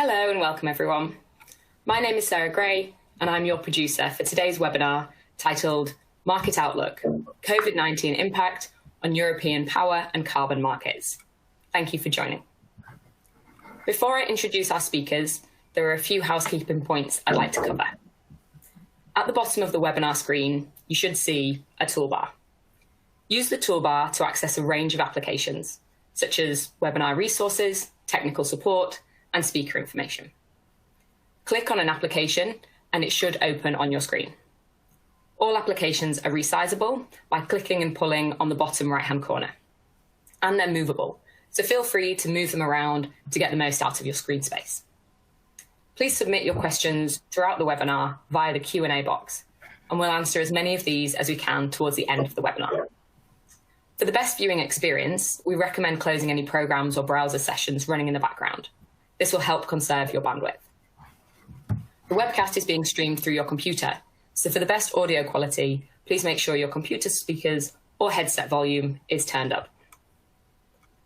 Hello and welcome everyone. My name is Sarah Gray and I'm your producer for today's webinar titled Market Outlook, COVID-19 Impact on European Power and Carbon Markets. Thank you for joining. Before I introduce our speakers, there are a few housekeeping points I'd like to cover. At the bottom of the webinar screen, you should see a toolbar. Use the toolbar to access a range of applications, such as webinar resources, technical support, and speaker information. Click on an application and it should open on your screen. All applications are resizable by clicking and pulling on the bottom right-hand corner. And they're movable, so feel free to move them around to get the most out of your screen space. Please submit your questions throughout the webinar via the Q&A box, and we'll answer as many of these as we can towards the end of the webinar. For the best viewing experience, we recommend closing any programs or browser sessions running in the background. This will help conserve your bandwidth. The webcast is being streamed through your computer, so for the best audio quality, please make sure your computer speakers or headset volume is turned up.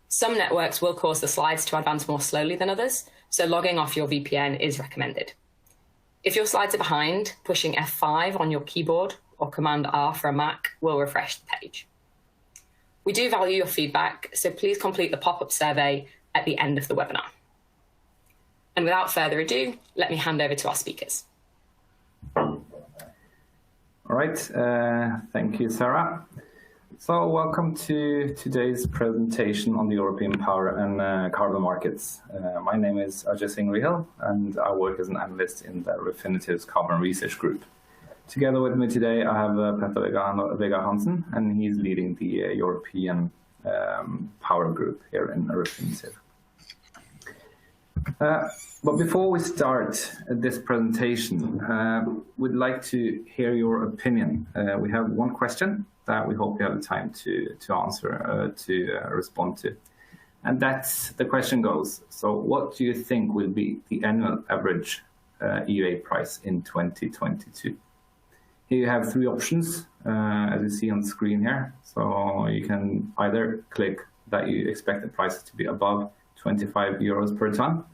Some networks will cause the slides to advance more slowly than others, so logging off your VPN is recommended. If your slides are behind, pushing F5 on your keyboard or Command R for a Mac will refresh the page. We do value your feedback, so please complete the pop-up survey at the end of the webinar. And without further ado, let me hand over to our speakers. All right, thank you, Sarah. So welcome to today's presentation on the European power and carbon markets. My name is Singh Rihel, and I work as an analyst in the Refinitiv's carbon research group. Together with me today, I have Peter Hansen, and he's leading the European power group here in Refinitiv. But before we start this presentation, we'd like to hear your opinion. We have one question that we hope you have the time to answer, to respond to. And that's, the question goes, so what do you think will be the annual average EUA price in 2022? Here you have three options, as you see on the screen here. So you can either click that you expect the prices to be above 25 euros per ton,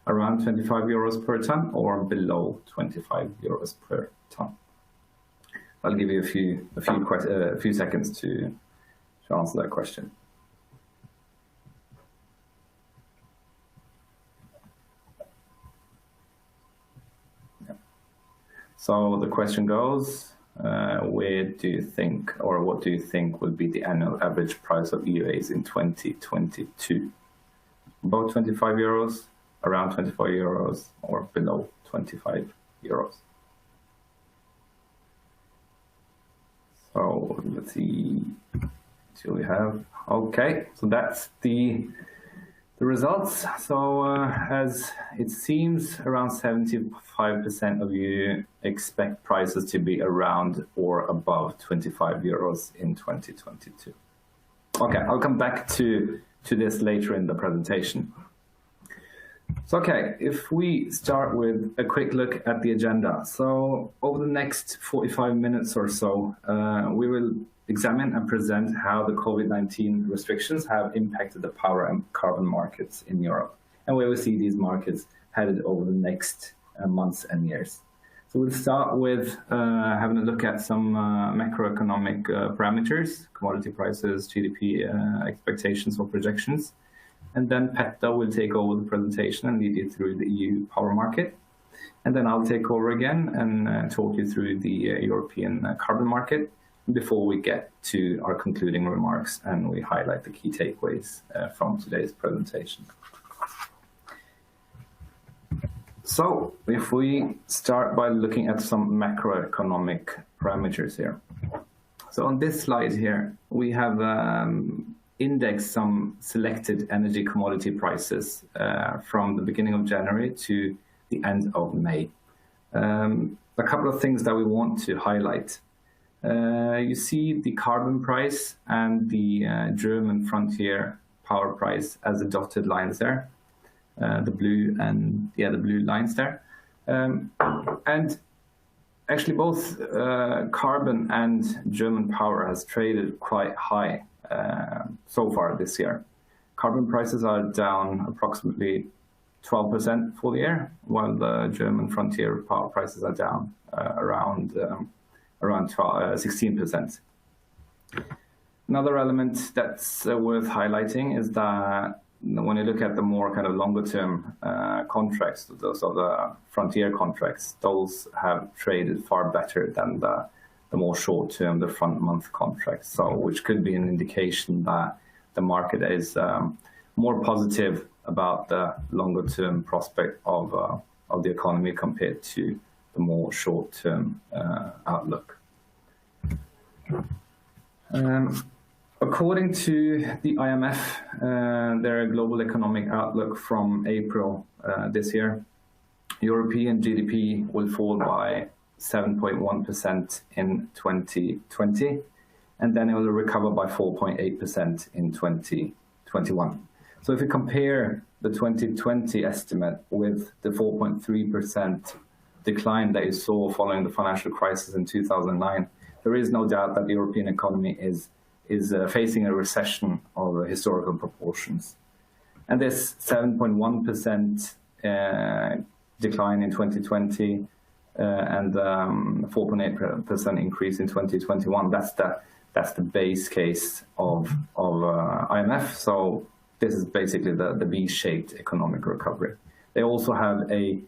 around 25 euros per ton, or below 25 euros per ton. I'll give you a few seconds to answer that question. Yeah. So the question goes, where do you think, or what do you think will be the annual average price of EUAs in 2022? About 25 euros, around 25 euros, or below 25 euros. So let's see what we have. Okay, so that's the results. So as it seems, around 75% of you expect prices to be around or above 25 euros in 2022. Okay, I'll come back to this later in the presentation. So, okay, if we start with a quick look at the agenda. So over the next 45 minutes or so, we will examine and present how the COVID-19 restrictions have impacted the power and carbon markets in Europe, and where we see these markets headed over the next months and years. So we'll start with having a look at some macroeconomic parameters, commodity prices, GDP expectations or projections. And then Petter will take over the presentation and lead you through the EU power market. And then I'll take over again and talk you through the European carbon market before we get to our concluding remarks and we highlight the key takeaways from today's presentation. So if we start by looking at some macroeconomic parameters here. So on this slide here, we have indexed some selected energy commodity prices from the beginning of January to the end of May. A couple of things that we want to highlight. You see the carbon price and the German frontier power price as the dotted lines there, the blue lines there. And actually both carbon and German power has traded quite high so far this year. Carbon prices are down approximately 12% for the year, while the German frontier power prices are down around 16%. Another element that's worth highlighting is that when you look at the more kind of longer-term contracts, those are the frontier contracts, those have traded far better than the more short-term, the front-month contracts. So, which could be an indication that the market is more positive about the longer-term prospect of the economy compared to the more short-term outlook. According to the IMF, their global economic outlook from April this year, European GDP will fall by 7.1% in 2020, and then it will recover by 4.8% in 2021. So if you compare the 2020 estimate with the 4.3% decline that you saw following the financial crisis in 2009, there is no doubt that the European economy is facing a recession of historical proportions. And this 7.1% decline in 2020 and 4.8% increase in 2021, that's the base case of IMF. So this is basically the V-shaped economic recovery. They also have a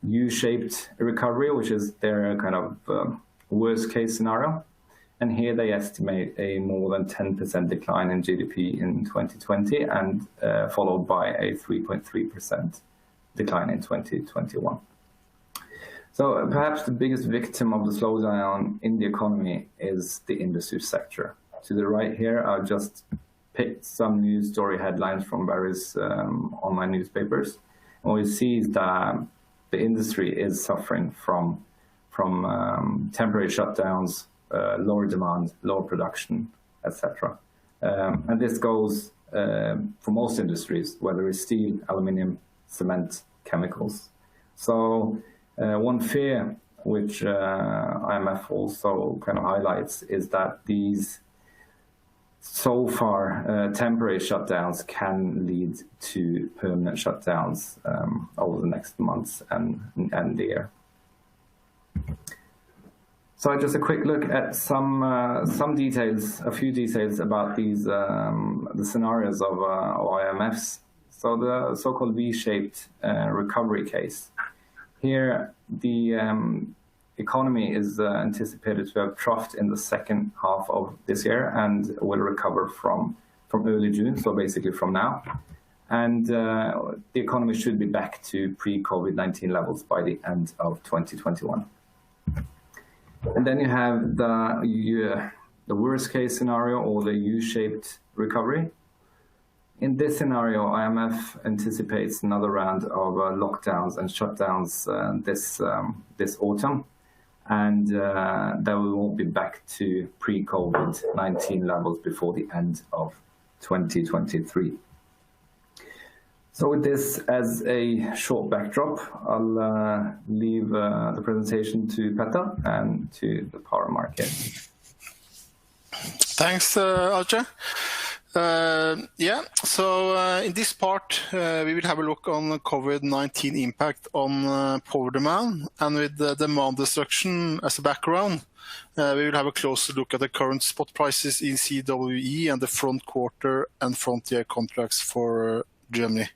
U-shaped recovery, which is their kind of worst case scenario. And here they estimate a more than 10% decline in GDP in 2020 and followed by a 3.3% decline in 2021. So perhaps the biggest victim of the slowdown in the economy is the industry sector. To the right here, I've just picked some news story headlines from various online newspapers. And what we see is that the industry is suffering from temporary shutdowns, lower demand, lower production, etc. And this goes for most industries, whether it's steel, aluminium, cement, chemicals. So one fear which IMF also kind of highlights is that these so far temporary shutdowns can lead to permanent shutdowns over the next months and the year. So just a quick look at some details, a few details about these the scenarios of IMF's. So the so-called V-shaped recovery case. Here, the economy is anticipated to have troughed in the second half of this year and will recover from early June, so basically from now. And the economy should be back to pre-COVID-19 levels by the end of 2021. And then you have the worst case scenario, or the U-shaped recovery. In this scenario, IMF anticipates another round of lockdowns and shutdowns this autumn, and that we won't be back to pre-COVID-19 levels before the end of 2023. So with this as a short backdrop, I'll leave the presentation to Petter and to the power market. Thanks, Alce. So in this part, we will have a look on the COVID-19 impact on power demand, and with the demand destruction as a background, we will have a closer look at the current spot prices in CWE and the front quarter and frontier contracts for Germany.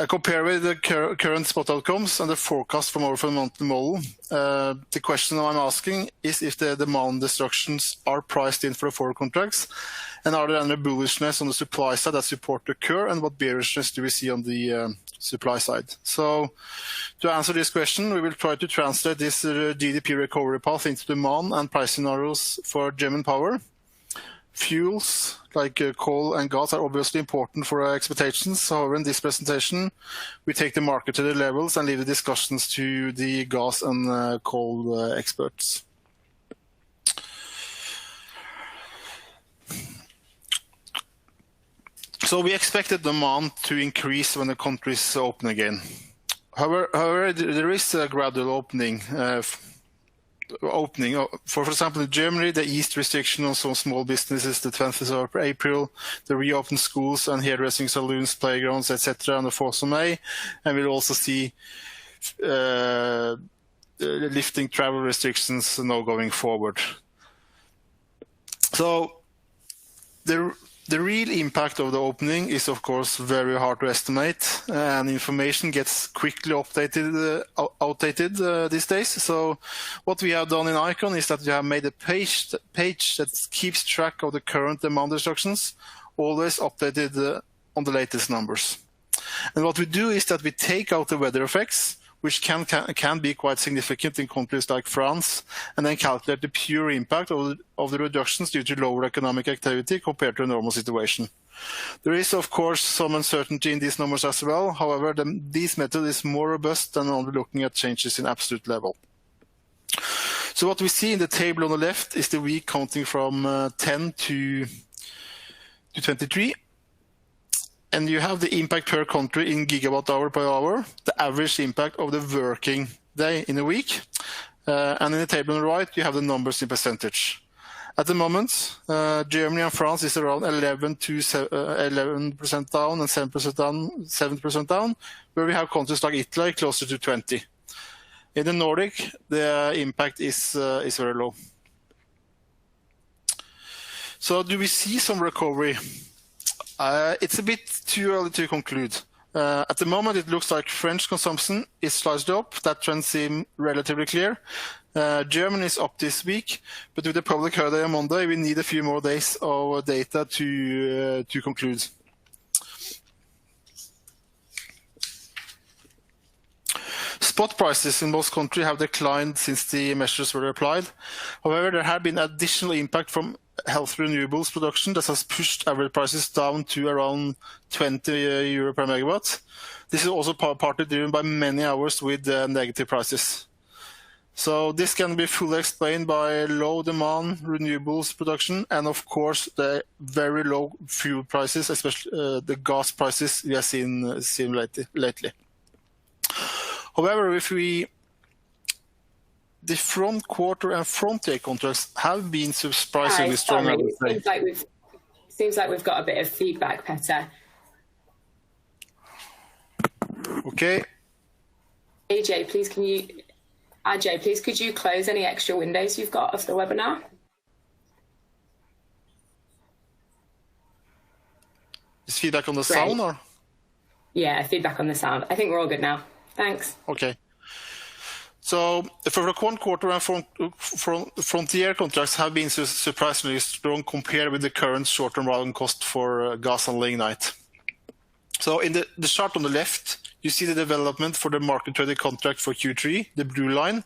Compare with the current spot outcomes and the forecast from our fundamental model. The question I'm asking is if the demand destructions are priced in for the forward contracts, and are there any bullishness on the supply side that support the curve, and what bearishness do we see on the supply side? So to answer this question, we will try to translate this GDP recovery path into demand and price scenarios for German power. Fuels like coal and gas are obviously important for our expectations. However, in this presentation, we take the market to the levels and leave the discussions to the gas and coal experts. So we expect the demand to increase when the countries open again. However, there is a gradual opening opening. For example, in Germany, the eased restriction on some small businesses the 20th of April, the reopened schools and hairdressing saloons, playgrounds, etc. on the 4th of May, and we'll also see lifting travel restrictions now going forward. So the real impact of the opening is, of course, very hard to estimate, and information gets quickly outdated these days. So what we have done in Icon is that we have made a page that keeps track of the current demand instructions, always updated on the latest numbers. And what we do is that we take out the weather effects, which can be quite significant in countries like France, and then calculate the pure impact of the reductions due to lower economic activity compared to a normal situation. There is, of course, some uncertainty in these numbers as well. However, this method is more robust than only looking at changes in absolute level. So what we see in the table on the left is the week counting from 10 to 23. And you have the impact per country in gigawatt hour per hour, the average impact of the working day in a week. And in the table on the right, you have the numbers in percentage. At the moment, Germany and France is around 11% down and 7% down, where we have countries like Italy closer to 20. In the Nordic, the impact is very low. So do we see some recovery? It's a bit too early to conclude. At the moment, it looks like French consumption is sliced up. That trend seems relatively clear. Germany is up this week, but with the public holiday on Monday, we need a few more days of data to conclude. Spot prices in most countries have declined since the measures were applied. However, there have been additional impact from health renewables production that has pushed average prices down to around 20 euro per megawatt. This is also partly driven by many hours with negative prices. So this can be fully explained by low demand renewables production and, of course, the very low fuel prices, especially the gas prices we have seen lately. However, the front quarter and front year contracts have been surprisingly strong. Seems like we've got a bit of feedback, Petter. Okay. Ajay, please could you close any extra windows you've got of the webinar? Is feedback on the sound or? Yeah, feedback on the sound. I think we're all good now. Thanks. Okay. So for the quarter and frontier contracts have been surprisingly strong compared with the current short-term running cost for gas and lignite. So in the chart on the left, you see the development for the market traded contract for Q3, the blue line.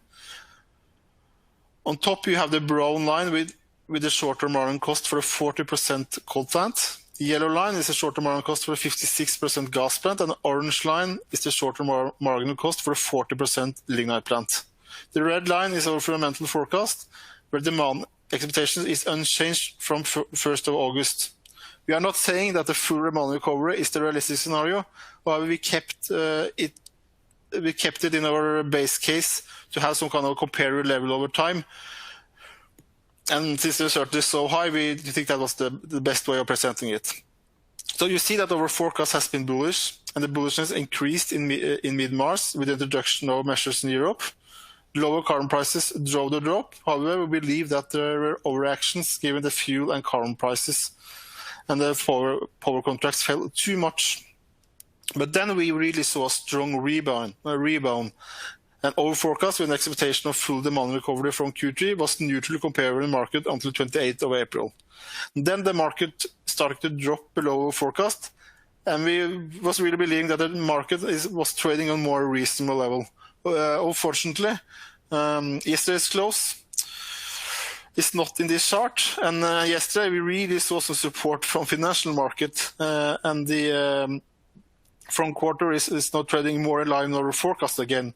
On top, you have the brown line with the short-term running cost for a 40% coal plant. The yellow line is the short-term marginal cost for a 56% gas plant, and the orange line is the short-term marginal cost for a 40% lignite plant. The red line is our fundamental forecast, where demand expectation is unchanged from 1st of August. We are not saying that the full demand recovery is the realistic scenario. However, we kept it in our base case to have some kind of comparative level over time. And since the result is so high, we think that was the best way of presenting it. So you see that our forecast has been bullish, and the bullishness increased in mid-March with the introduction of measures in Europe. Lower carbon prices drove the drop. However, we believe that there were overreactions given the fuel and carbon prices, and the power contracts fell too much. But then we really saw a strong rebound. And our forecast with an expectation of full demand recovery from Q3 was neutral compared with the market until 28th of April. Then the market started to drop below our forecast, and we was really believing that the market was trading on more reasonable level. Unfortunately, yesterday's close is not in this chart, and yesterday we really saw some support from financial market, and the front quarter is now trading more in line with our forecast again,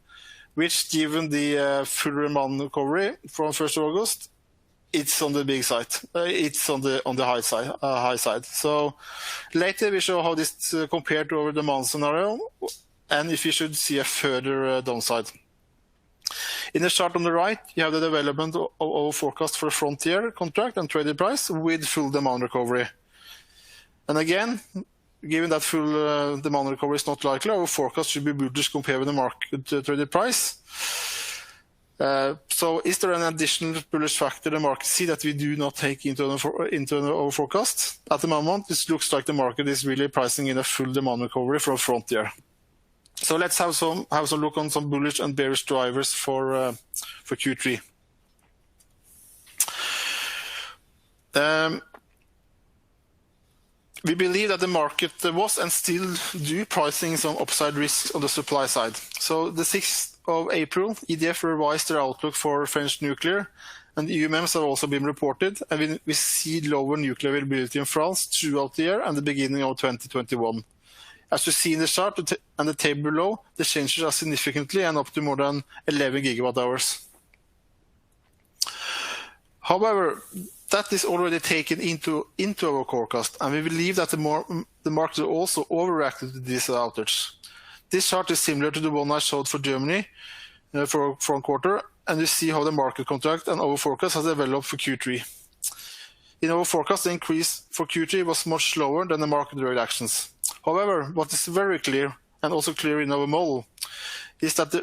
which, given the full demand recovery from 1st of August, it's on the big side. It's on the high side. So later we show how this compared to our demand scenario, and if you should see a further downside. In the chart on the right, you have the development of our forecast for a frontier contract and traded price with full demand recovery. And again, given that full demand recovery is not likely, our forecast should be bullish compared with the market traded price. So is there an additional bullish factor the market see that we do not take into our forecast? At the moment, this looks like the market is really pricing in a full demand recovery from frontier. So let's have some look on some bullish and bearish drivers for Q3. We believe that the market was and still do pricing some upside risks on the supply side. So the 6th of April, EDF revised their outlook for French nuclear, and EU MEMS have also been reported, and we see lower nuclear availability in France throughout the year and the beginning of 2021. As you see in the chart and the table below, the changes are significantly and up to more than 11 gigawatt hours. However, that is already taken into our forecast, and we believe that the market also overreacted to this outage. This chart is similar to the one I showed for Germany for one quarter, and you see how the market contract and our forecast has developed for Q3. In our forecast, the increase for Q3 was much slower than the market reactions. However, what is very clear, and also clear in our model, is that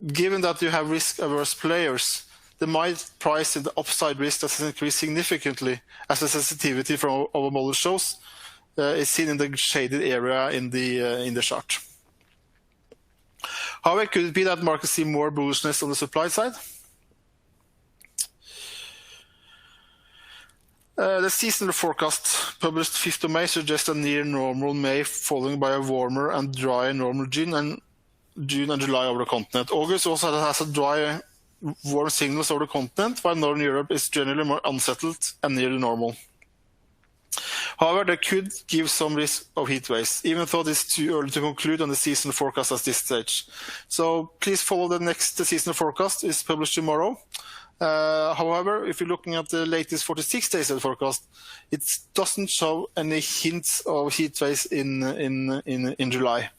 given that you have risk-averse players, they might price in the upside risk that has increased significantly, as the sensitivity from our model shows, is seen in the shaded area in the chart. However, could it be that markets see more bullishness on the supply side? The seasonal forecast published 5th of May suggests a near normal May, followed by a warmer and drier normal June and July over the continent. August also has a dry, warm signals over the continent, while Northern Europe is generally more unsettled and nearly normal. However, there could give some risk of heat waves, even though it's too early to conclude on the seasonal forecast at this stage. So please follow the next seasonal forecast. It's published tomorrow. However, if you're looking at the latest 46 days of the forecast, it doesn't show any hints of heat waves in July.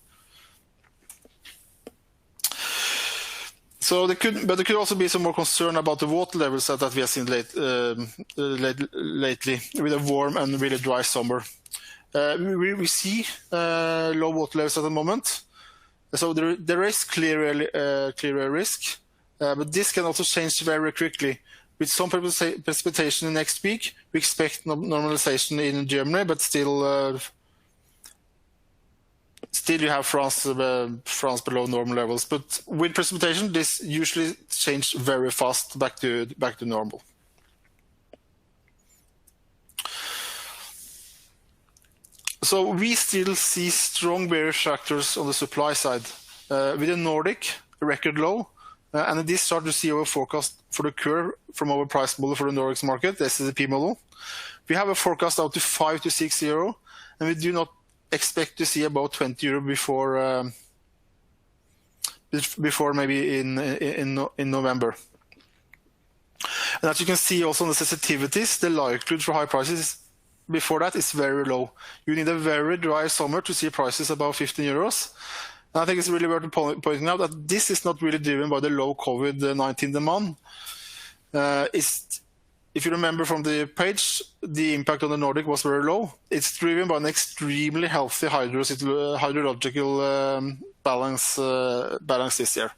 So there could also be some more concern about the water levels that we have seen lately with a warm and really dry summer. We see low water levels at the moment, so there is clear risk. But this can also change very quickly. With some precipitation next week, we expect normalization in Germany, but still you have France below normal levels. But with precipitation, this usually changes very fast back to normal. So we still see strong bearish factors on the supply side. With the Nordic record low, and in this chart you see our forecast for the curve from our price model for the Nordics market, the SCP model. We have a forecast out to 5 to 6 euro, and we do not expect to see about 20 euro before maybe in November. And as you can see also on the sensitivities, the likelihood for high prices before that is very low. You need a very dry summer to see prices above 15 euros. And I think it's really worth pointing out that this is not really driven by the low COVID-19 demand. If you remember from the page, the impact on the Nordic was very low. It's driven by an extremely healthy hydrological balance this year.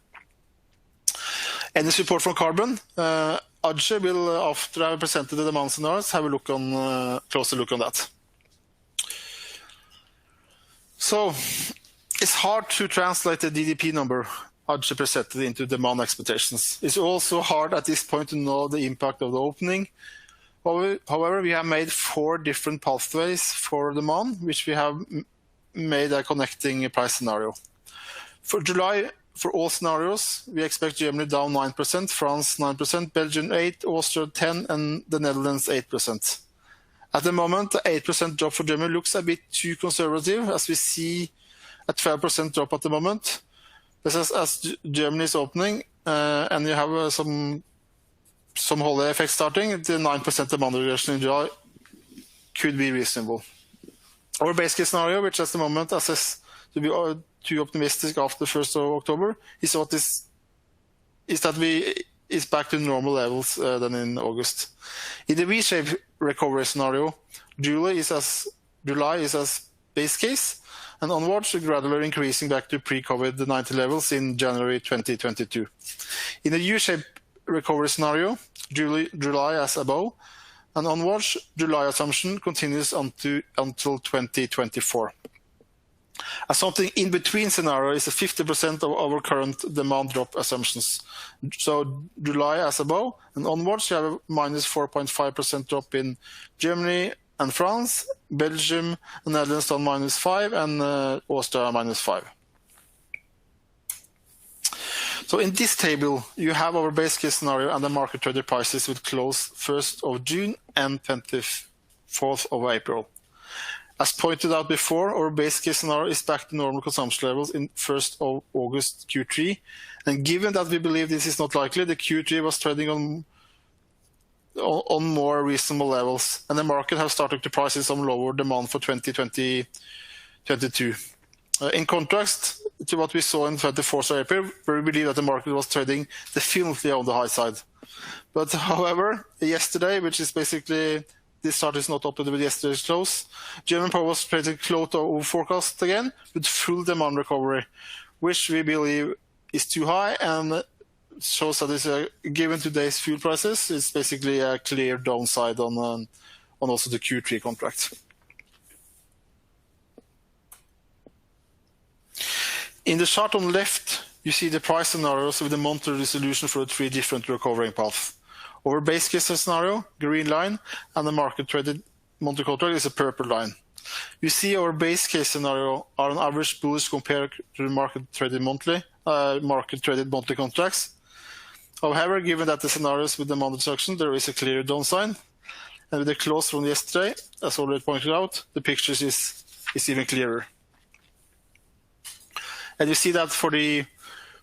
Any support from carbon? Ajay will, after I have presented the demand scenarios, have a closer look on that. So it's hard to translate the DDP number Ajay presented into demand expectations. It's also hard at this point to know the impact of the opening. However, we have made 4 different pathways for demand, which we have made a connecting price scenario. For July, for all scenarios, we expect Germany down 9%, France 9%, Belgium 8%, Austria 10%, and the Netherlands 8%. At the moment, the 8% drop for Germany looks a bit too conservative, as we see a 12% drop at the moment. This is as Germany is opening, and you have some holiday effects starting. The 9% demand reduction in July could be reasonable. Our base case scenario, which at the moment assess to be too optimistic after the 1st of October, is what is is that is back to normal levels than in August. In the V-shaped recovery scenario, July is as base case, and onwards gradually increasing back to pre-COVID-19 levels in January 2022. In the U-shaped recovery scenario, July as above, and onwards July assumption continues until 2024. A something in between scenario is a 50% of our current demand drop assumptions. So July as above, and onwards you have a minus 4.5% drop in Germany and France, Belgium and Netherlands on minus 5, and Austria minus 5. So in this table, you have our base case scenario and the market traded prices with close 1st of June and 24th of April. As pointed out before, our base case scenario is back to normal consumption levels in 1st of August Q3. And given that we believe this is not likely, the Q3 was trading on more reasonable levels, and the market has started to price in some lower demand for 2022. In contrast to what we saw in 24th of April, where we believe that the market was trading definitely on the high side. But however, yesterday, which is basically, this chart is not updated with yesterday's close, German power was trading close to over forecast again, with full demand recovery, which we believe is too high and shows that it's given today's fuel prices, it's basically a clear downside on also the Q3 contract. In the chart on the left, you see the price scenarios with the monthly resolution for the 3 different recovering paths. Our base case scenario, green line, and the market traded monthly contract is a purple line. You see our base case scenario are on average bullish compared to the market traded monthly contracts. However, given that the scenarios with demand destruction, there is a clear downside. And with the close from yesterday, as already pointed out, the picture is even clearer. And you see that for the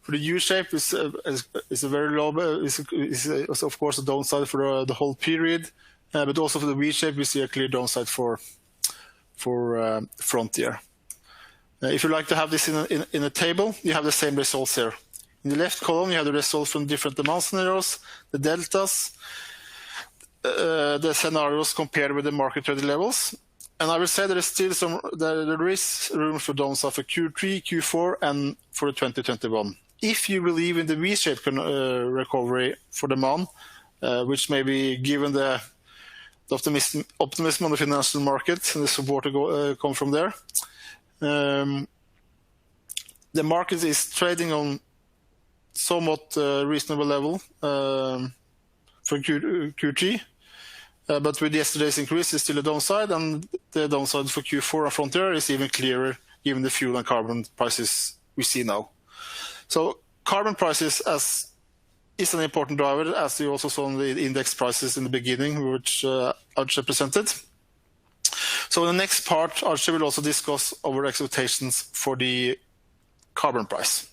U-shape is a very low, is of course a downside for the whole period, but also for the V-shape we see a clear downside for Frontier. If you like to have this in a table, you have the same results here. In the left column, you have the results from different demand scenarios, the deltas, the scenarios compared with the market traded levels. And I will say there is still there is room for downside for Q3, Q4, and for 2021. If you believe in the V-shaped recovery for demand, which may be given the optimism on the financial market and the support to come from there, the market is trading on somewhat reasonable level for Q3. But with yesterday's increase, it's still a downside, and the downside for Q4 and Frontier is even clearer given the fuel and carbon prices we see now. So carbon prices is an important driver, as you also saw in the index prices in the beginning, which Archie presented. So in the next part, Archie will also discuss our expectations for the carbon price.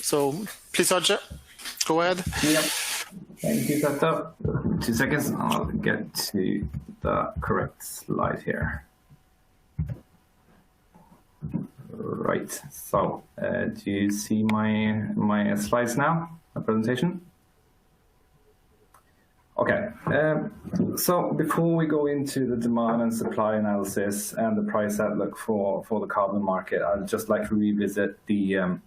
So please, Archie, go ahead. Yep. Thank you, Petter. 2 seconds, I'll get to the correct slide here. Right, so do you see my slides now, my presentation? Okay, so before we go into the demand and supply analysis and the price outlook for the carbon market, I'd just like to revisit the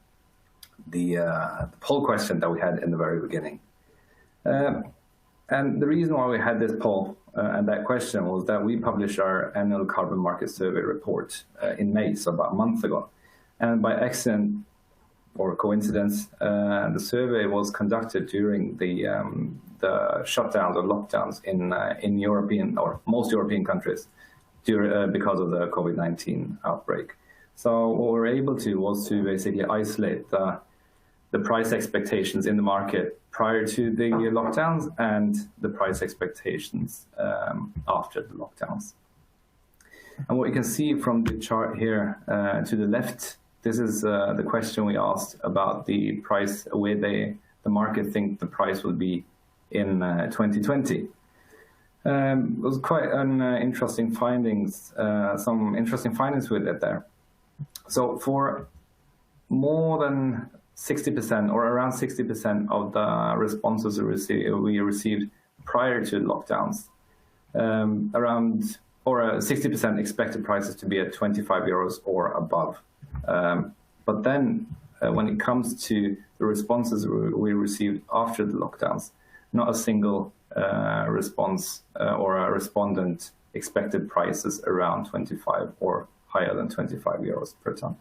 poll question that we had in the very beginning. And the reason why we had this poll and that question was that we published our annual carbon market survey report in May, so about a month ago. And by accident or coincidence, the survey was conducted during the shutdowns or lockdowns in European or most European countries because of the COVID-19 outbreak. So what we were able to was to basically isolate the price expectations in the market prior to the lockdowns and the price expectations after the lockdowns. And what you can see from the chart here to the left, this is the question we asked about the price, where the market think the price will be in 2020. It was quite an interesting findings, some interesting findings with it there. So for more than 60% or around 60% of the responses we received prior to lockdowns, around or 60% expected prices to be at 25 euros or above. But then when it comes to the responses we received after the lockdowns, not a single response or a respondent expected prices around 25 or higher than 25 euros per ton.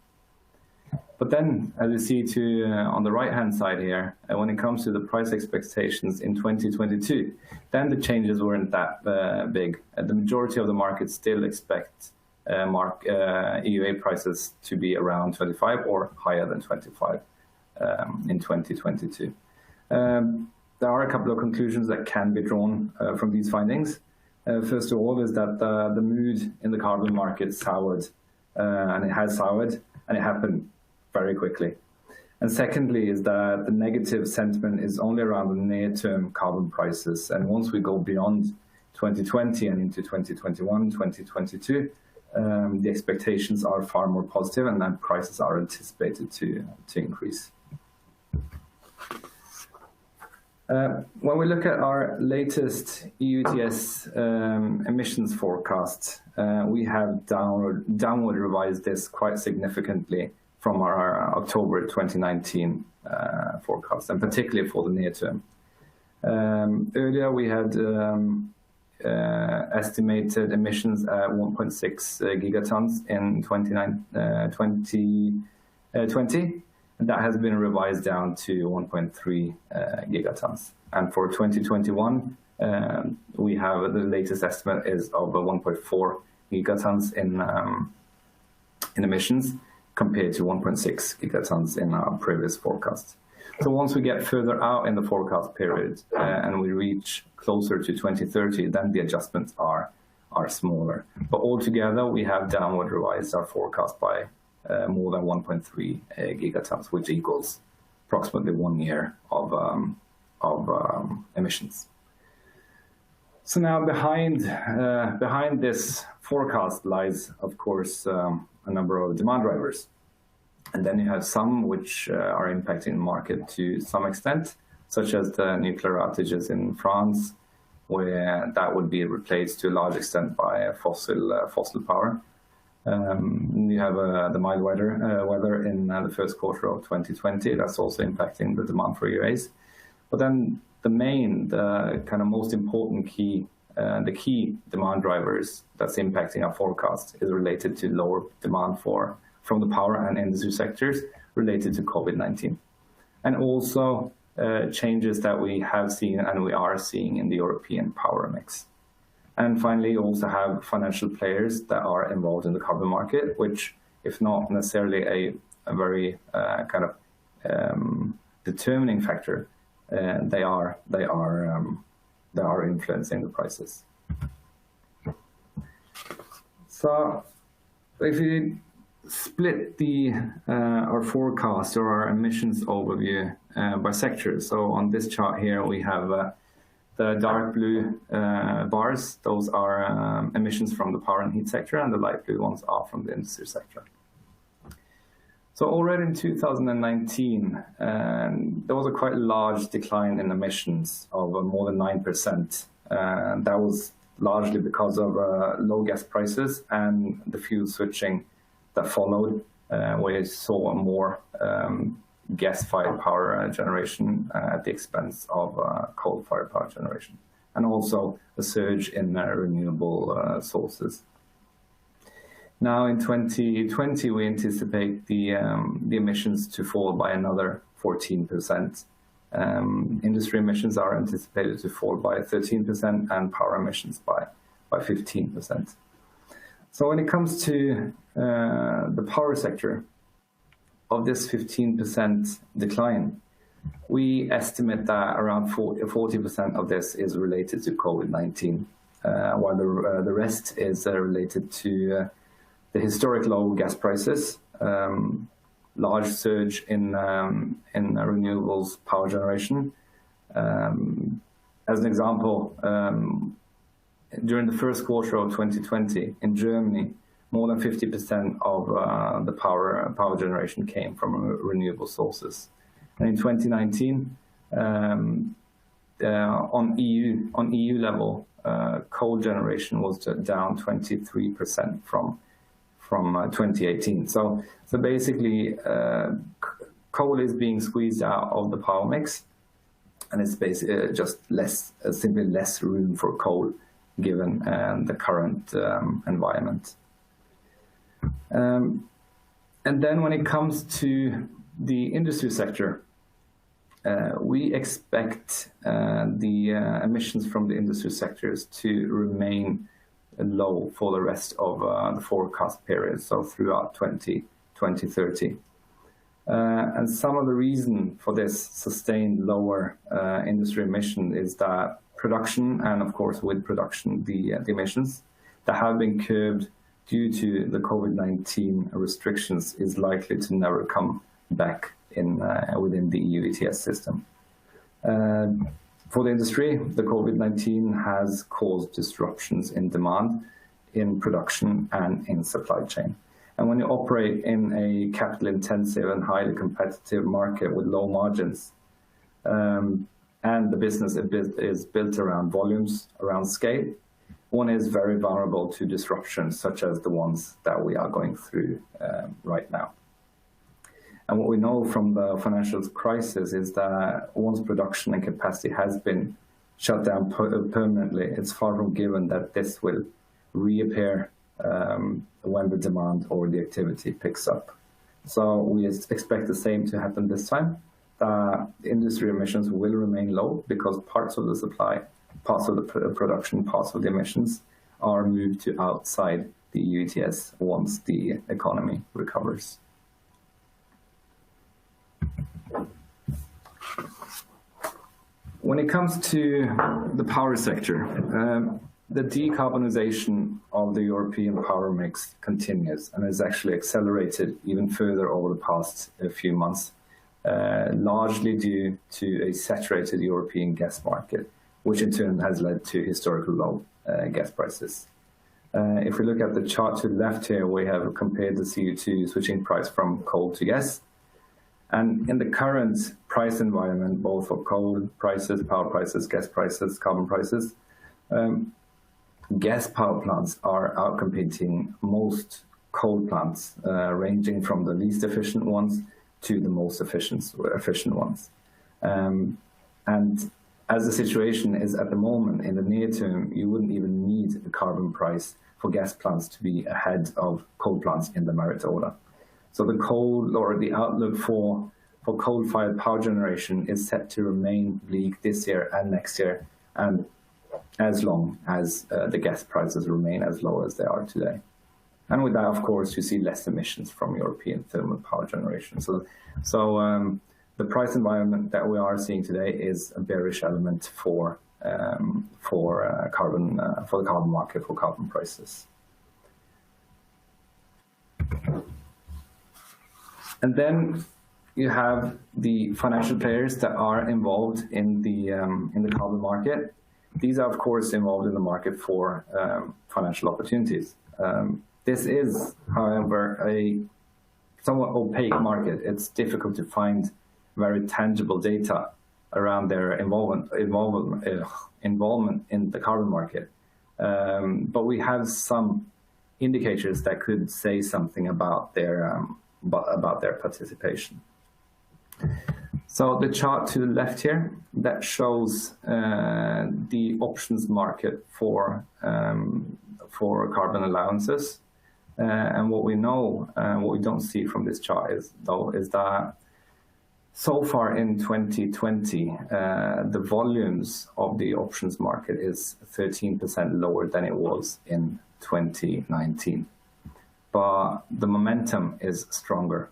But then, as you see on the right-hand side here, when it comes to the price expectations in 2022, then the changes weren't that big. The majority of the markets still expect EUA prices to be around 25 or higher than 25 in 2022. There are a couple of conclusions that can be drawn from these findings. First of all is that the mood in the carbon market soured, and it has soured, and it happened very quickly. And secondly is that the negative sentiment is only around the near-term carbon prices. And once we go beyond 2020 and into 2021, 2022, the expectations are far more positive, and then prices are anticipated to increase. When we look at our latest EU ETS emissions forecast, we have downward revised this quite significantly from our October 2019 forecast, and particularly for the near term. Earlier we had estimated emissions at 1.6 gigatons in 2020, and that has been revised down to 1.3 gigatons. And for 2021, we have the latest estimate is of 1.4 gigatons in emissions, compared to 1.6 gigatons in our previous forecast. So once we get further out in the forecast period and we reach closer to 2030, then the adjustments are smaller. But altogether, we have downward revised our forecast by more than 1.3 gigatons, which equals approximately 1 year of emissions. So now behind this forecast lies, of course, a number of demand drivers. And then you have some which are impacting the market to some extent, such as the nuclear outages in France, where that would be replaced to a large extent by fossil power. You have the mild weather in the first quarter of 2020. That's also impacting the demand for EUAs. But then the kind of most important key demand drivers that's impacting our forecast is related to lower demand from the power and industry sectors related to COVID-19. And also changes that we have seen and we are seeing in the European power mix. And finally, you also have financial players that are involved in the carbon market, which, if not necessarily a very kind of determining factor, they are influencing the prices. So if you split our forecast or our emissions overview by sector. So on this chart here, we have the dark blue bars. Those are emissions from the power and heat sector, and the light blue ones are from the industry sector. So already in 2019, there was a quite large decline in emissions of more than 9%. That was largely because of low gas prices and the fuel switching that followed, where you saw more gas-fired power generation at the expense of coal-fired power generation, and also a surge in renewable sources. Now in 2020, we anticipate the emissions to fall by another 14%. Industry emissions are anticipated to fall by 13% and power emissions by 15%. So when it comes to the power sector, of this 15% decline, we estimate that around 40% of this is related to COVID-19, while the rest is related to the historic low gas prices, large surge in renewables power generation. As an example, during the first quarter of 2020 in Germany, more than 50% of the power generation came from renewable sources. And in 2019, on EU level, coal generation was down 23% from 2018. So basically, coal is being squeezed out of the power mix, and it's basically just simply less room for coal given the current environment. And then when it comes to the industry sector, we expect the emissions from the industry sectors to remain low for the rest of the forecast period, so throughout 2030. And some of the reason for this sustained lower industry emission is that production, and of course with production the emissions that have been curbed due to the COVID-19 restrictions is likely to never come back within the EU ETS system. For the industry, the COVID-19 has caused disruptions in demand, in production, and in supply chain. And when you operate in a capital-intensive and highly competitive market with low margins, and the business is built around volumes, around scale, one is very vulnerable to disruptions such as the ones that we are going through right now. And what we know from the financial crisis is that once production and capacity has been shut down permanently, it's far from given that this will reappear when the demand or the activity picks up. So we expect the same to happen this time. Industry emissions will remain low because parts of the supply, parts of the production, parts of the emissions are moved to outside the EU ETS once the economy recovers. When it comes to the power sector, the decarbonization of the European power mix continues and is actually accelerated even further over the past few months, largely due to a saturated European gas market, which in turn has led to historical low gas prices. If we look at the chart to the left here, we have compared the CO2 switching price from coal to gas. And in the current price environment, both for coal prices, power prices, gas prices, carbon prices, gas power plants are outcompeting most coal plants, ranging from the least efficient ones to the most efficient ones. And as the situation is at the moment, in the near term, you wouldn't even need a carbon price for gas plants to be ahead of coal plants in the merit order. So the coal or the outlook for coal-fired power generation is set to remain bleak this year and next year, and as long as the gas prices remain as low as they are today. And with that, of course, you see less emissions from European thermal power generation. So the price environment that we are seeing today is a bearish element for the carbon market, for carbon prices. And then you have the financial players that are involved in the carbon market. These are, of course, involved in the market for financial opportunities. This is, however, a somewhat opaque market. It's difficult to find very tangible data around their involvement in the carbon market. But we have some indicators that could say something about their participation. So the chart to the left here, that shows the options market for carbon allowances. And what we know, what we don't see from this chart is that so far in 2020, the volumes of the options market is 13% lower than it was in 2019. But the momentum is stronger.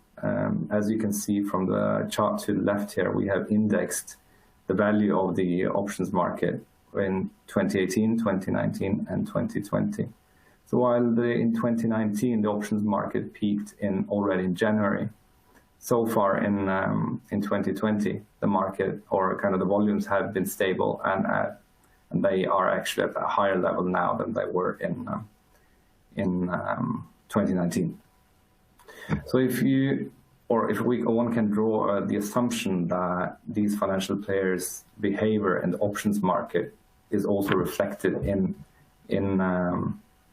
As you can see from the chart to the left here, we have indexed the value of the options market in 2018, 2019, and 2020. So while in 2019, the options market peaked already in January, so far in 2020, the market or kind of the volumes have been stable and they are actually at a higher level now than they were in 2019. So if one can draw the assumption that these financial players' behavior in the options market is also reflected in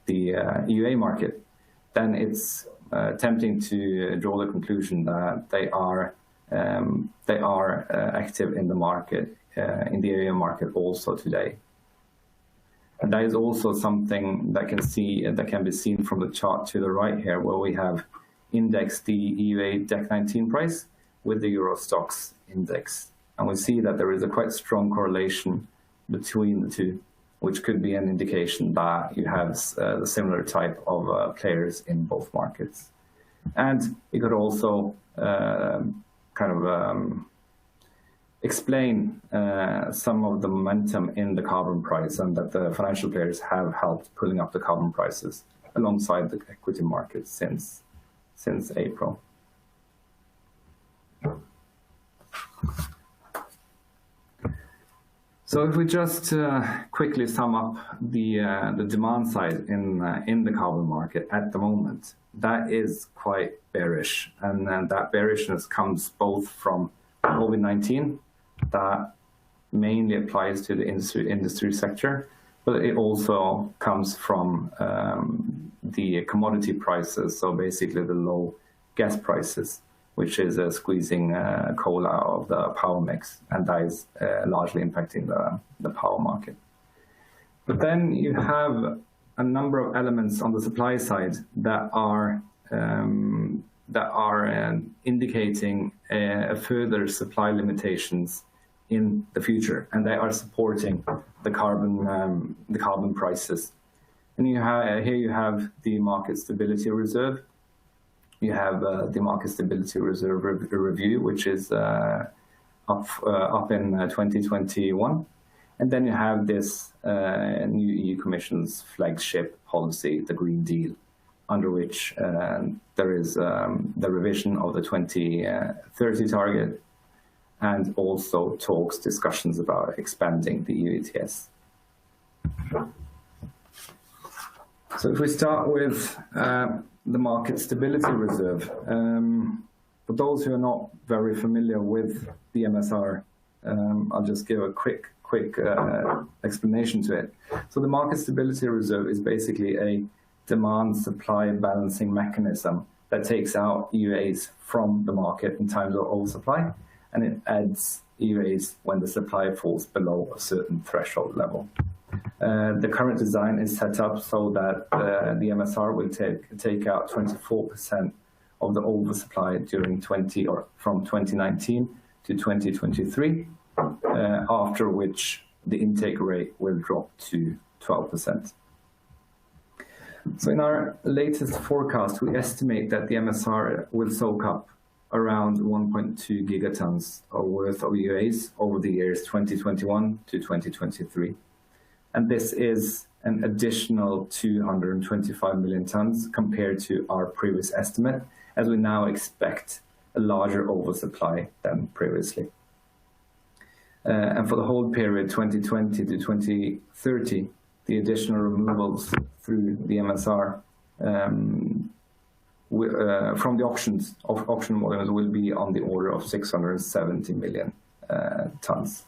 the EUA market, then it's tempting to draw the conclusion that they are active in the market, in the EUA market also today. And that is also something that can be seen from the chart to the right here, where we have indexed the EUA DEC 19 price with the Euro Stoxx index. And we see that there is a quite strong correlation between the two, which could be an indication that you have the similar type of players in both markets. And it could also explain some of the momentum in the carbon price, and that the financial players have helped pulling up the carbon prices alongside the equity market since April. So if we just quickly sum up the demand side in the carbon market at the moment, that is quite bearish, and that bearishness comes both from COVID-19, that mainly applies to the industry sector, but it also comes from the commodity prices, so basically the low gas prices, which is squeezing coal out of the power mix, and that is largely impacting the power market. But then you have a number of elements on the supply side that are indicating further supply limitations in the future, and they are supporting the carbon prices. And here you have the Market Stability Reserve. You have the Market Stability Reserve review, which is up in 2021. And then you have this new EU Commission's flagship policy, the Green Deal, under which there is the revision of the 2030 target, and also discussions about expanding the EU ETS. So if we start with the Market Stability Reserve, for those who are not very familiar with the MSR, I'll just give a quick explanation to it. So the Market Stability Reserve is basically a demand-supply balancing mechanism that takes out EUAs from the market in times of oversupply, and it adds EUAs when the supply falls below a certain threshold level. The current design is set up so that the MSR will take out 24% of the oversupply from 2019 to 2023, after which the intake rate will drop to 12%. So in our latest forecast, we estimate that the MSR will soak up around 1.2 gigatons worth of EUAs over the years 2021 to 2023. And this is an additional 225 million tons compared to our previous estimate, as we now expect a larger oversupply than previously. And for the whole period 2020 to 2030, the additional removals through the MSR from the auction volumes will be on the order of 670 million tons.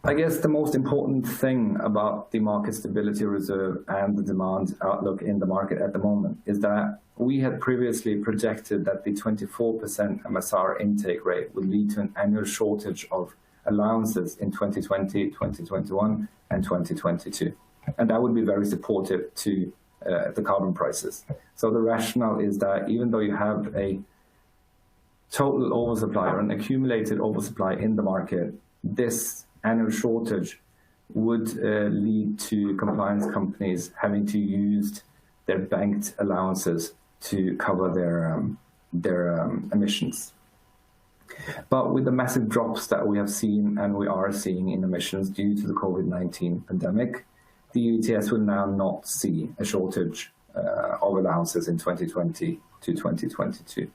I guess the most important thing about the Market Stability Reserve and the demand outlook in the market at the moment is that we had previously projected that the 24% MSR intake rate would lead to an annual shortage of allowances in 2020, 2021, and 2022. And that would be very supportive to the carbon prices. So the rationale is that even though you have a total oversupply or an accumulated oversupply in the market, this annual shortage would lead to compliance companies having to use their banked allowances to cover their emissions. But with the massive drops that we have seen and we are seeing in emissions due to the COVID-19 pandemic, the EU ETS will now not see a shortage of allowances in 2020 to 2022.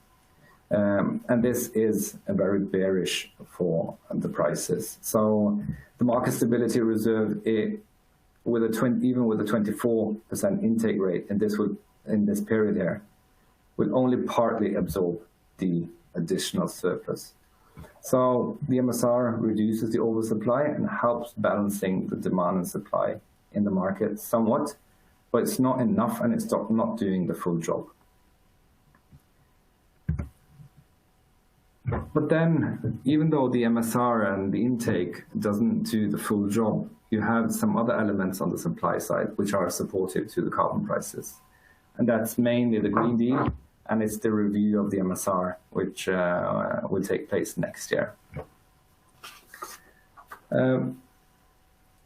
And this is very bearish for the prices. So the Market Stability Reserve, it even with a 24% intake rate, and in this period here, will only partly absorb the additional surplus. So the MSR reduces the oversupply and helps balancing the demand and supply in the market somewhat, but it's not enough, and it's not doing the full job. But then, even though the MSR and the intake doesn't do the full job, you have some other elements on the supply side which are supportive to the carbon prices. And that's mainly the Green Deal, and it's the review of the MSR, which will take place next year.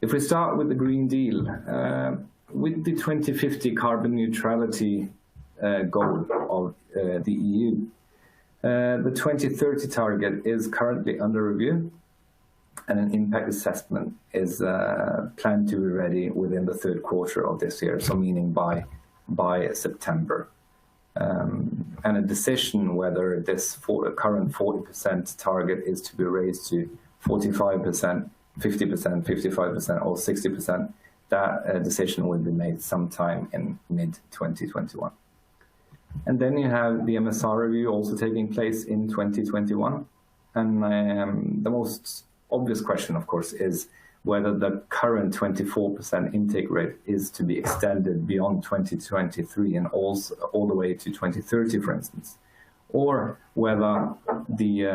If we start with the Green Deal, with the 2050 carbon neutrality goal of the EU, the 2030 target is currently under review, and an impact assessment is planned to be ready within the third quarter of this year, so meaning by September. And a decision whether this current 40% target is to be raised to 45%, 50%, 55%, or 60%, that decision will be made sometime in mid-2021. And then you have the MSR review also taking place in 2021. And the most obvious question, of course, is whether the current 24% intake rate is to be extended beyond 2023 and also all the way to 2030, for instance, or whether the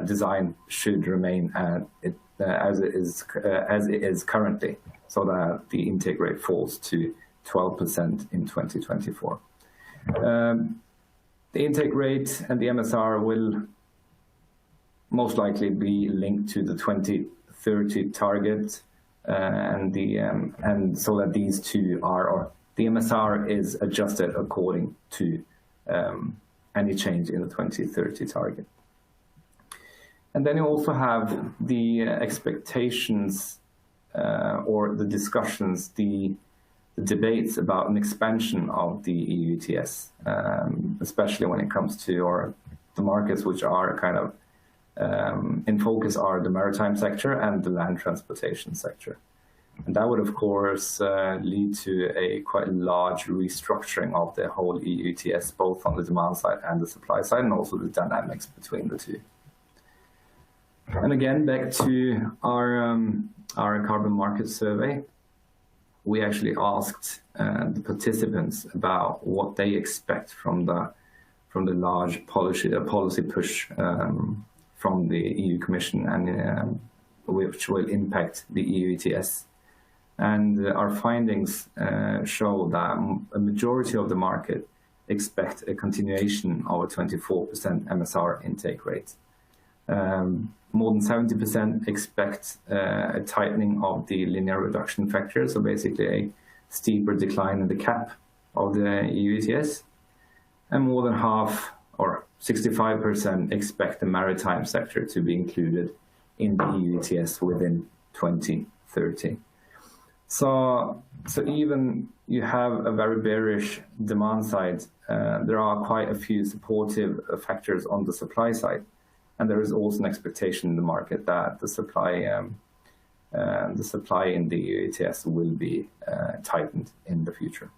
design should remain as it is currently, so that the intake rate falls to 12% in 2024. The intake rate and the MSR will most likely be linked to the 2030 target, and so that these two are, or the MSR is adjusted according to any change in the 2030 target. And then you also have the expectations or the discussions, the debates about an expansion of the EU ETS, especially when it comes to the markets which are kind of in focus are the maritime sector and the land transportation sector. And that would, of course, lead to a quite large restructuring of the whole EU ETS, both on the demand side and the supply side, and also the dynamics between the two. And again, back to our carbon market survey, we actually asked the participants about what they expect from the large policy push from the EU Commission, and which will impact the EU ETS. And our findings show that a majority of the market expect a continuation of a 24% MSR intake rate. More than 70% expect a tightening of the linear reduction factor, so basically a steeper decline in the cap of the EU ETS. And more than half, or 65%, expect the maritime sector to be included in the EU ETS within 2030. So even you have a very bearish demand side, there are quite a few supportive factors on the supply side. And there is also an expectation in the market that the supply in the EU ETS will be tightened in the future.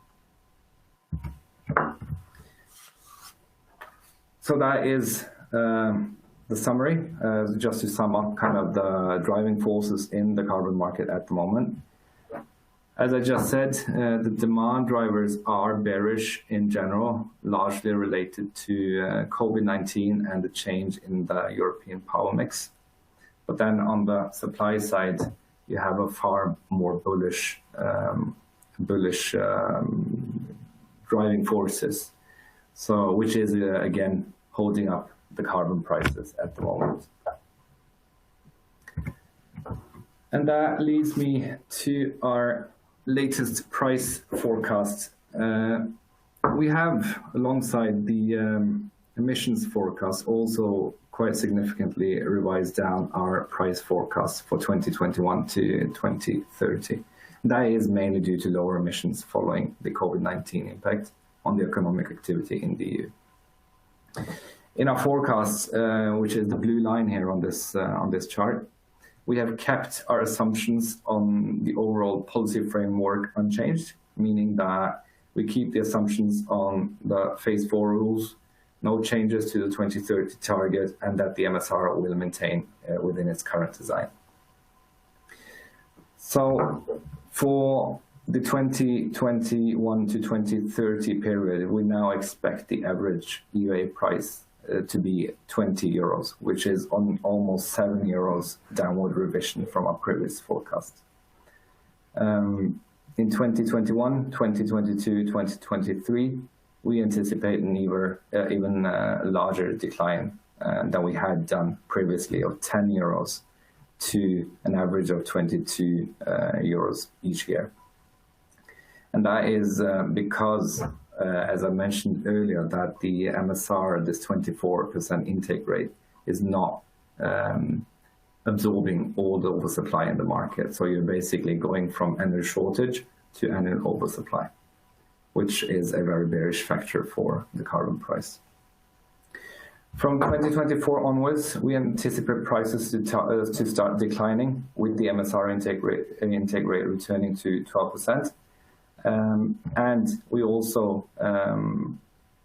So that is the summary, just to sum up kind of the driving forces in the carbon market at the moment. As I just said, the demand drivers are bearish in general, largely related to COVID-19 and the change in the European power mix. But then on the supply side, you have a far more bullish driving forces. So, which is again holding up the carbon prices at the moment. And that leads me to our latest price forecast. We have, alongside the emissions forecast, also quite significantly revised down our price forecast for 2021 to 2030. That is mainly due to lower emissions following the COVID-19 impact on the economic activity in the EU. In our forecast, which is the blue line here on this chart, we have kept our assumptions on the overall policy framework unchanged, meaning that we keep the assumptions on the phase 4 rules, no changes to the 2030 target, and that the MSR will maintain within its current design. So for the 2021 to 2030 period, we now expect the average EUA price to be 20 euros, which is on almost 7 euros downward revision from our previous forecast. In 2021, 2022, 2023, we anticipate an even larger decline than we had done previously of 10 euros to an average of 22 euros each year. And that is because, as I mentioned earlier, that the MSR, this 24% intake rate, is not absorbing all the oversupply in the market. So you're basically going from annual shortage to annual oversupply, which is a very bearish factor for the carbon price. From 2024 onwards, we anticipate prices to start declining, with the MSR intake rate returning to 12%. And we also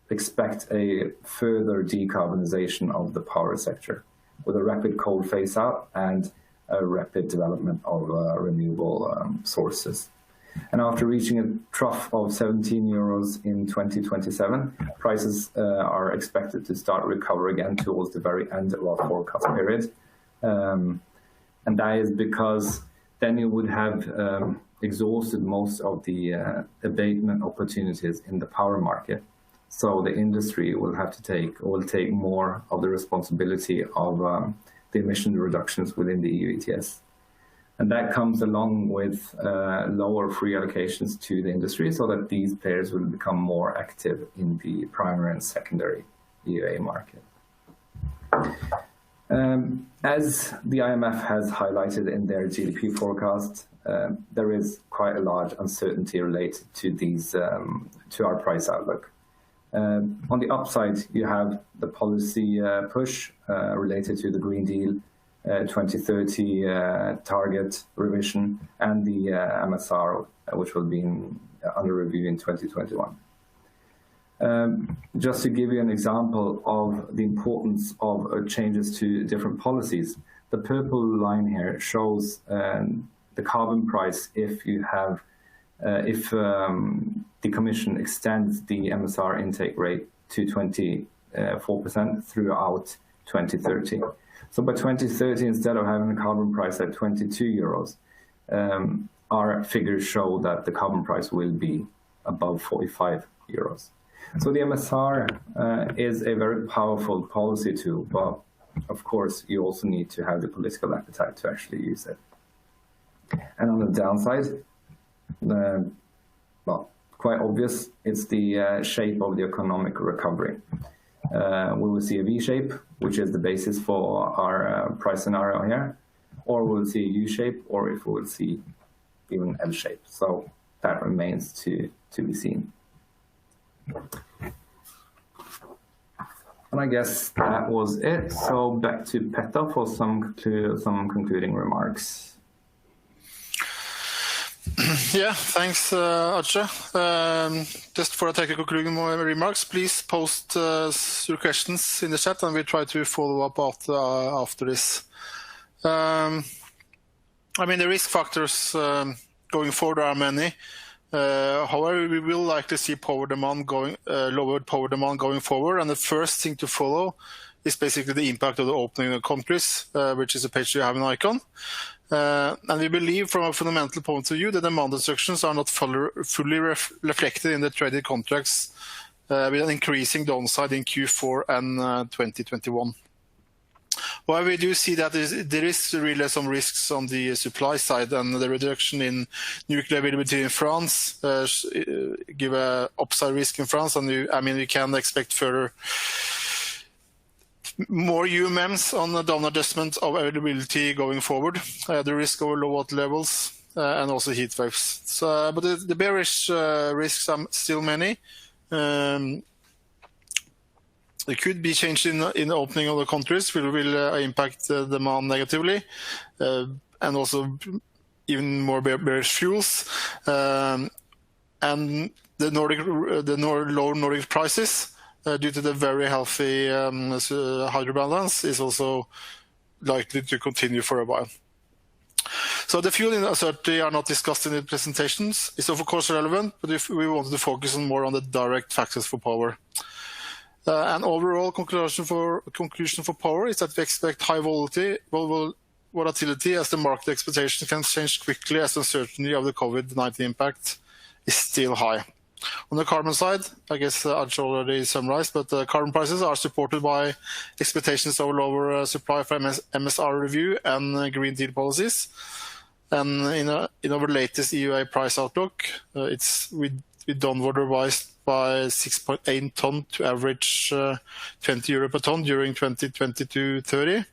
expect a further decarbonization of the power sector, with a rapid coal phase out and a rapid development of renewable sources. And after reaching a trough of 17 euros in 2027, prices are expected to start recover again towards the very end of our forecast period. And that is because then you would have exhausted most of the abatement opportunities in the power market. So the industry will have to take more of the responsibility of the emission reductions within the EU ETS. And that comes along with lower free allocations to the industry, so that these players will become more active in the primary and secondary EUA market. As the IMF has highlighted in their GDP forecast, there is quite a large uncertainty related to these, to our price outlook. On the upside, you have the policy push related to the Green Deal 2030 target revision, and the MSR, which will be under review in 2021. Just to give you an example of the importance of changes to different policies, the purple line here shows the carbon price if you have, if the Commission extends the MSR intake rate to 24% throughout 2030. So by 2030, instead of having a carbon price at 22 euros, our figures show that the carbon price will be above 45 euros. So the MSR is a very powerful policy tool, but of course, you also need to have the political appetite to actually use it. And on the downside, well, quite obvious, it's the shape of the economic recovery. We will see a V shape, which is the basis for our price scenario here, or we'll see a U shape, or if we will see even L shape. So that remains to be seen. And I guess that was it. So back to Petter for some concluding remarks. Yeah, thanks, Arche. Just for a technical concluding remarks, please post your questions in the chat, and we'll try to follow up after this. I mean, the risk factors going forward are many. However, we will likely see power demand lowered power demand going forward, and the first thing to follow is basically the impact of the opening of countries, which is a page you have an icon. And we believe, from a fundamental point of view, that demand instructions are not fully reflected in the traded contracts, with an increasing downside in Q4 and 2021. While we do see that there is really some risks on the supply side, and the reduction in nuclear availability in France give a upside risk in France, and we can expect further more UMMs on the down adjustment of availability going forward, the risk of low water levels, and also heat waves. So, but the bearish risks are still many. There could be change in the opening of the countries, which will impact demand negatively, and also even more bearish fuels. And the low Nordic prices, due to the very healthy hydro balance, is also likely to continue for a while. So the fuel uncertainty are not discussed in the presentations. It's of course relevant, but if we wanted to focus more on the direct factors for power. And overall conclusion for power is that we expect high volatility as the market expectation can change quickly as the uncertainty of the COVID-19 impact is still high. On the carbon side, I guess Arch already summarized, but carbon prices are supported by expectations of lower supply from MSR review and Green Deal policies. And in our latest EUA price outlook, we downward revised by 6.8 ton to average 20 euro per ton during 2022-30.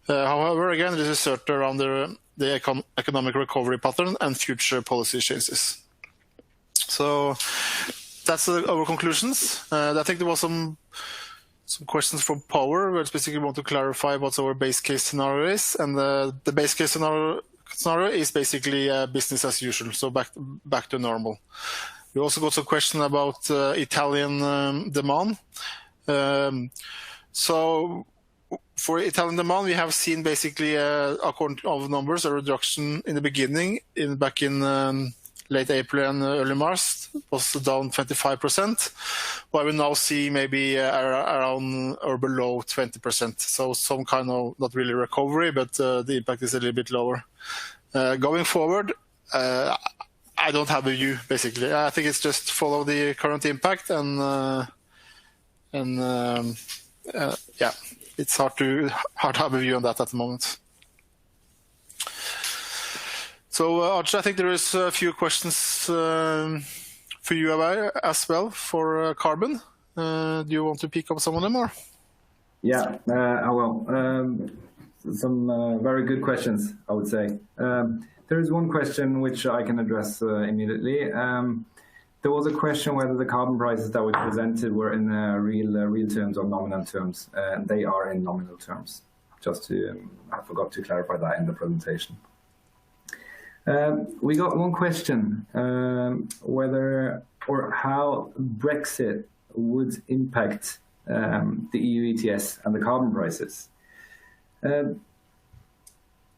However, again, this is certain around the economic recovery pattern and future policy changes. So that's our conclusions. I think there was some questions from power where specifically want to clarify what our base case scenario is, and the base case scenario is basically business as usual, so back to normal. We also got some question about Italian demand. So for Italian demand, we have seen basically, according to numbers, a reduction in the beginning, back in late April and early March, was down 25%, while we now see maybe around or below 20%. So some kind of, not really recovery, but the impact is a little bit lower. Going forward, I don't have a view, basically. I think it's just follow the current impact and yeah, it's hard to have a view on that at the moment. So, Arch, I think there is a few questions for you as well for carbon. Do you want to pick up some of them, or? Yeah, I will. Some very good questions, I would say. There is one question which I can address immediately. There was a question whether the carbon prices that we presented were in real terms or nominal terms. They are in nominal terms. Just to, I forgot to clarify that in the presentation. We got one question, whether or how Brexit would impact the EU ETS and the carbon prices.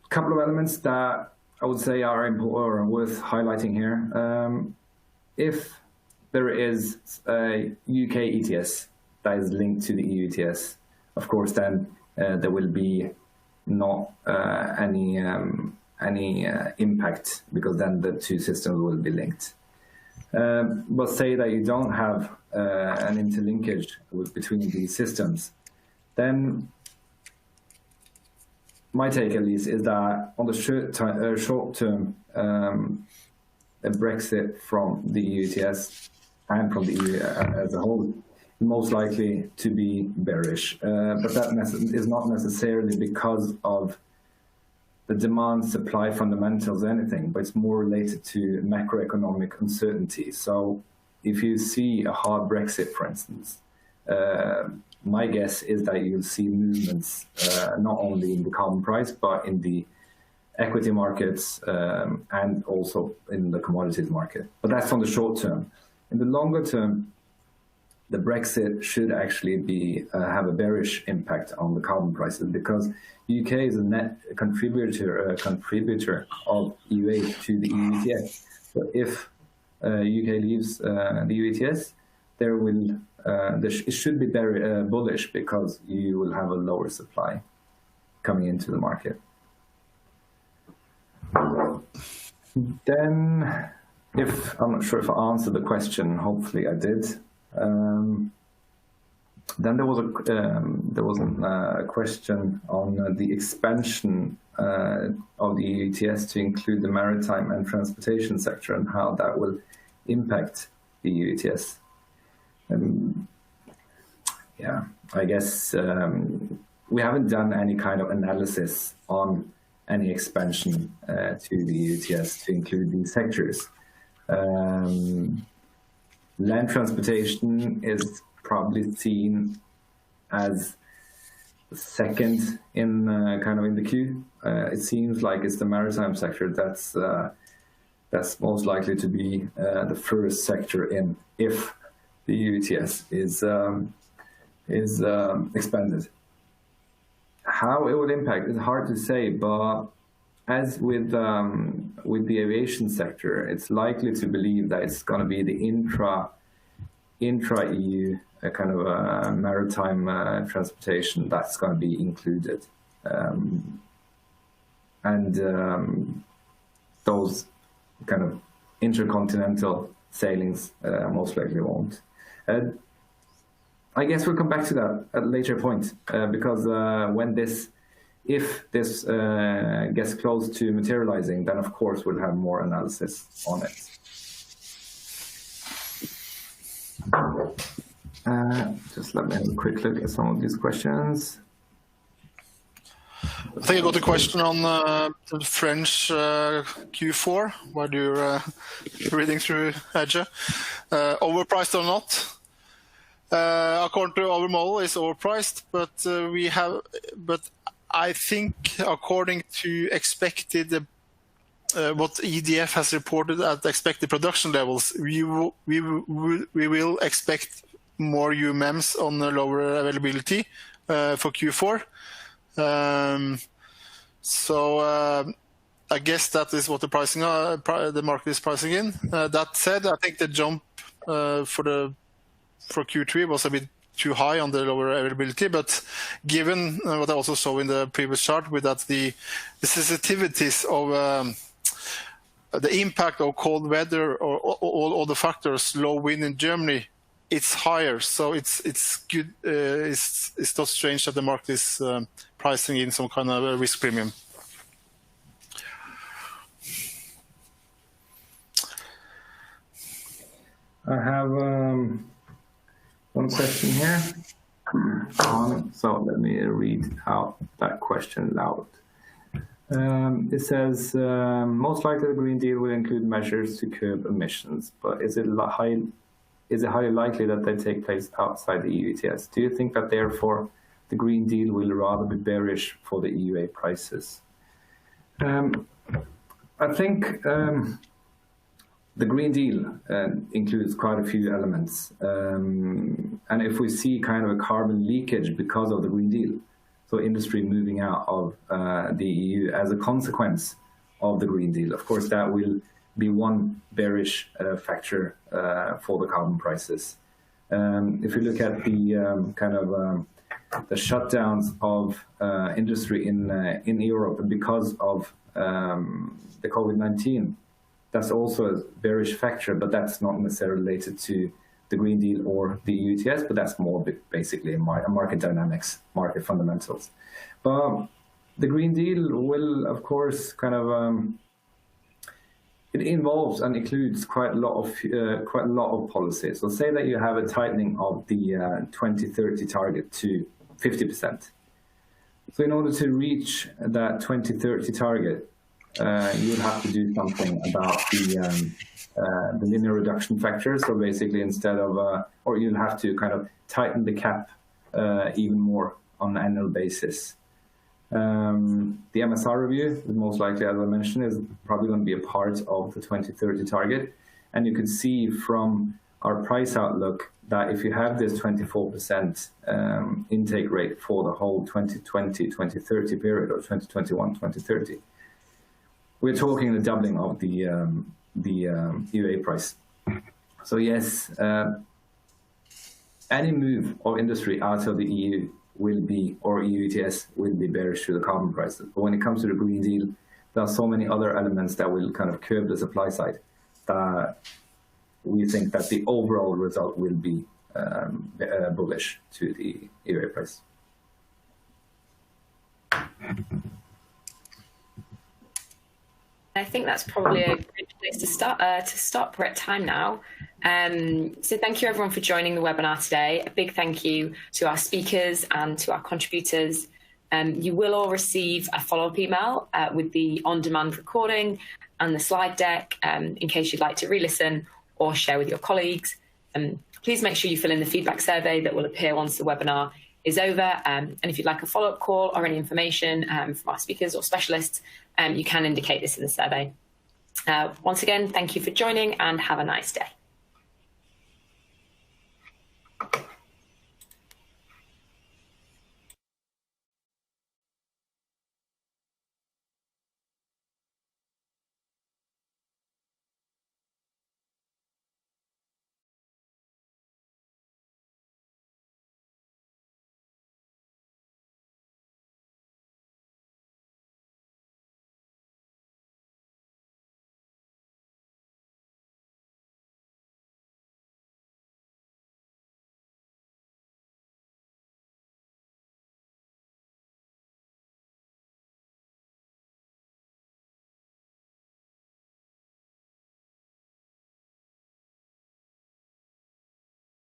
Couple of elements that I would say are important or worth highlighting here. If there is a UK ETS that is linked to the EU ETS, of course, then there will be not any impact, because then the two systems will be linked. But say that you don't have an interlinkage between these systems, then my take, at least, is that on the short term, a Brexit from the EU ETS and from the EU as a whole, most likely to be bearish. But that is not necessarily because of the demand-supply fundamentals or anything, but it's more related to macroeconomic uncertainty. So if you see a hard Brexit, for instance, my guess is that you'll see movements not only in the carbon price, but in the equity markets and also in the commodities market. But that's on the short term. In the longer term, the Brexit should actually have a bearish impact on the carbon prices, because UK is a net contributor of EU to the EU ETS. So if UK leaves the EU ETS, it should be very bullish, because you will have a lower supply coming into the market. Then, I'm not sure if I answered the question, hopefully I did. Then there was a question on the expansion of the EU ETS to include the maritime and transportation sector, and how that will impact the EU ETS. Yeah, I guess we haven't done any kind of analysis on any expansion to the EU ETS to include these sectors. Land transportation is probably seen as the second in kind of in the queue. It seems like it's the maritime sector that's most likely to be the first sector in if the EU ETS is expanded. How it will impact is hard to say, but as with the aviation sector, it's likely to believe that it's going to be the intra-EU kind of maritime transportation that's going to be included, and those kind of intercontinental sailings most likely won't. I guess we'll come back to that at a later point, because if this gets close to materializing, then of course we'll have more analysis on it. Just let me have a quick look at some of these questions. I think I got a question on the French Q4 while you're reading through Edge. Overpriced or not? According to our model, it's overpriced, but I think according to expected what EDF has reported at expected production levels, we will expect more UMMs on the lower availability for Q4. I guess that is what the market is pricing in. That said, I think the jump for Q3 was a bit too high on the lower availability, but given what I also saw in the previous chart with that the sensitivities of the impact of cold weather or all the factors, low wind in Germany, it's higher. So it's good. It's not strange that the market is pricing in some kind of a risk premium. I have one question here. So let me read out that question loud. It says, most likely the Green Deal will include measures to curb emissions, but is it highly likely that they take place outside the EU ETS? Do you think that therefore the Green Deal will rather be bearish for the EUA prices? I think the Green Deal includes quite a few elements. And if we see kind of a carbon leakage because of the Green Deal, so industry moving out of the EU as a consequence of the Green Deal, of course, that will be one bearish factor for the carbon prices. If you look at the kind of the shutdowns of industry in Europe because of the COVID-19, that's also a bearish factor, but that's not necessarily related to the Green Deal or the EU ETS, but that's more basically market dynamics, market fundamentals. But the Green Deal will, of course, kind of it involves and includes quite a lot of policies. So say that you have a tightening of the 2030 target to 50%. So in order to reach that 2030 target, you'll have to do something about the linear reduction factor. So basically, instead of, or you'll have to kind of tighten the cap even more on an annual basis. The MSR review, most likely, as I mentioned, is probably going to be a part of the 2030 target. And you can see from our price outlook that if you have this 24% intake rate for the whole 2020-2030 period, or 2021-2030, we're talking the doubling of the EUA price. So yes, any move of industry out of the EU will be, or EU ETS will be bearish to the carbon prices. But when it comes to the Green Deal, there are so many other elements that will kind of curb the supply side that we think that the overall result will be bullish to the EUA price. I think that's probably a good place to stop. We're at time now. So thank you everyone for joining the webinar today. A big thank you to our speakers and to our contributors. You will all receive a follow-up email with the on-demand recording and the slide deck in case you'd like to re-listen or share with your colleagues. Please make sure you fill in the feedback survey that will appear once the webinar is over. And if you'd like a follow-up call or any information from our speakers or specialists, you can indicate this in the survey. Once again, thank you for joining and have a nice day.